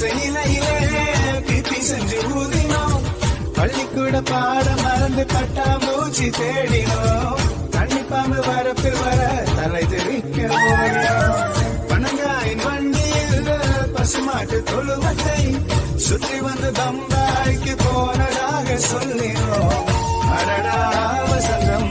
இலையிலே பிப்பி செஞ்சு ஊதினோம். பள்ளிக்கூட பாடம் மறந்து பட்டா மூச்சு தேடினோம். தண்ணிப்பாம்பு வரப்பில் வர தலை தெரிக்க ஓடினோம். பனங்காயின் வண்டியில் பசுமாட்டு தொழுவத்தை சுற்றி வந்து பம்பாய்க்கு போனதாக சொல்லினோம். அடடா வசந்தம்